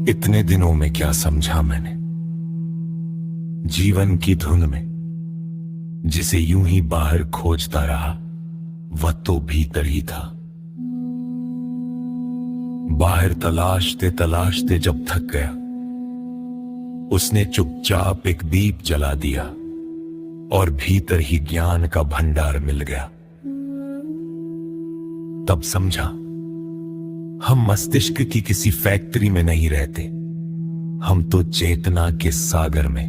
इतने दिनों में क्या समझा मैंने जीवन की धुन में, जिसे यूं ही बाहर खोजता रहा, वह तो भीतर ही था। बाहर तलाशते तलाशते जब थक गया, उसने चुपचाप एक दीप जला दिया और भीतर ही ज्ञान का भंडार मिल गया। तब समझा, हम मस्तिष्क की किसी फैक्ट्री में नहीं रहते, हम तो चेतना के सागर में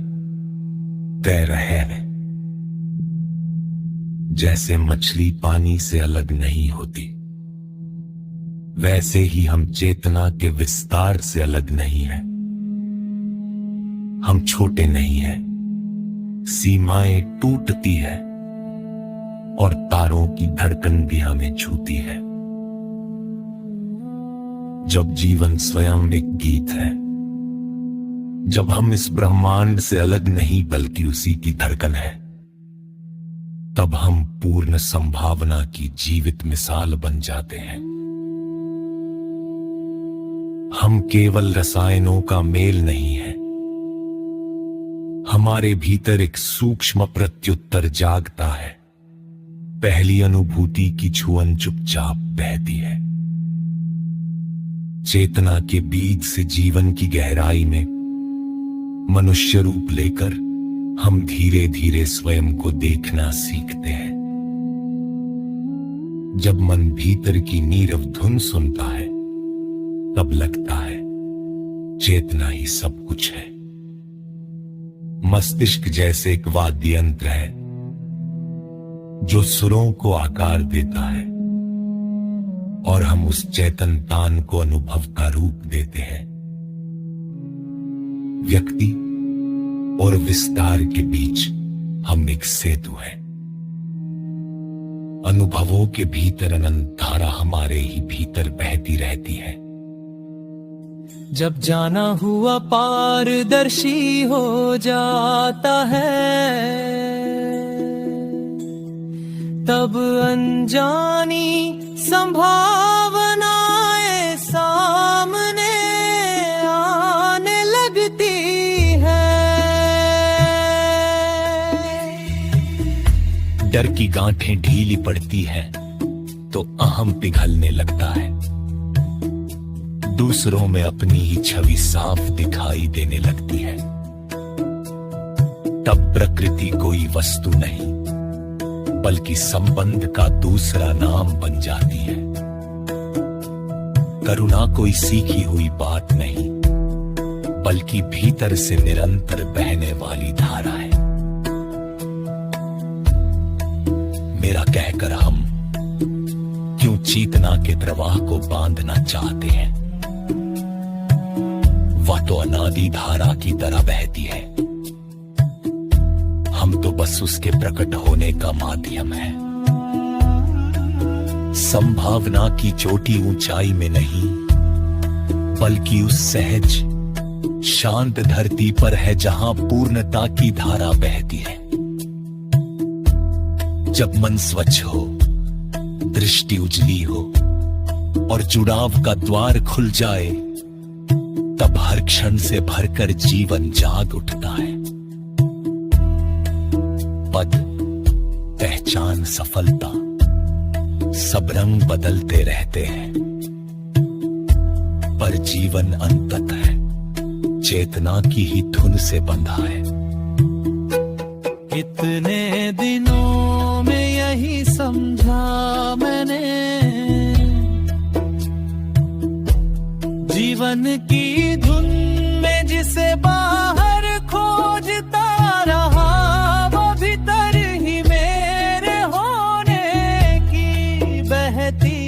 तैर रहे हैं। जैसे मछली पानी से अलग नहीं होती, वैसे ही हम चेतना के विस्तार से अलग नहीं हैं। हम छोटे नहीं हैं, सीमाएं टूटती है और तारों की धड़कन भी हमें छूती है। जब जीवन स्वयं एक गीत है, जब हम इस ब्रह्मांड से अलग नहीं बल्कि उसी की धड़कन है, तब हम पूर्ण संभावना की जीवित मिसाल बन जाते हैं। हम केवल रसायनों का मेल नहीं है, हमारे भीतर एक सूक्ष्म प्रत्युत्तर जागता है। पहली अनुभूति की छुअन चुपचाप बहती है। चेतना के बीज से जीवन की गहराई में मनुष्य रूप लेकर हम धीरे धीरे स्वयं को देखना सीखते हैं। जब मन भीतर की नीरव धुन सुनता है, तब लगता है चेतना ही सब कुछ है। मस्तिष्क जैसे एक वाद्य यंत्र है जो सुरों को आकार देता है और हम उस चेतन तान को अनुभव का रूप देते हैं। व्यक्ति और विस्तार के बीच हम एक सेतु हैं। अनुभवों के भीतर अनंत धारा हमारे ही भीतर बहती रहती है। जब जाना हुआ पारदर्शी हो जाता है, तब अनजानी संभावनाएं सामने आने लगती है। डर की गांठें ढीली पड़ती हैं तो अहम पिघलने लगता है। दूसरों में अपनी ही छवि साफ दिखाई देने लगती है। तब प्रकृति कोई वस्तु नहीं बल्कि संबंध का दूसरा नाम बन जाती है। करुणा कोई सीखी हुई बात नहीं बल्कि भीतर से निरंतर बहने वाली धारा है। मेरा कहकर हम क्यों चेतना के प्रवाह को बांधना चाहते हैं? वह तो अनादि धारा की तरह बहती है, हम तो बस उसके प्रकट होने का माध्यम है। संभावना की चोटी ऊंचाई में नहीं बल्कि उस सहज शांत धरती पर है जहां पूर्णता की धारा बहती है। जब मन स्वच्छ हो, दृष्टि उजली हो और जुड़ाव का द्वार खुल जाए, तब हर क्षण से भरकर जीवन जाग उठता है। पद, पहचान, सफलता सब रंग बदलते रहते हैं, पर जीवन अंततः चेतना की ही धुन से बंधा है। इतने दिनों में यही समझा मैंने, जीवन की धुन में जिसे बाहर खोजता रहा, वो भीतर ही मेरे होने की बहती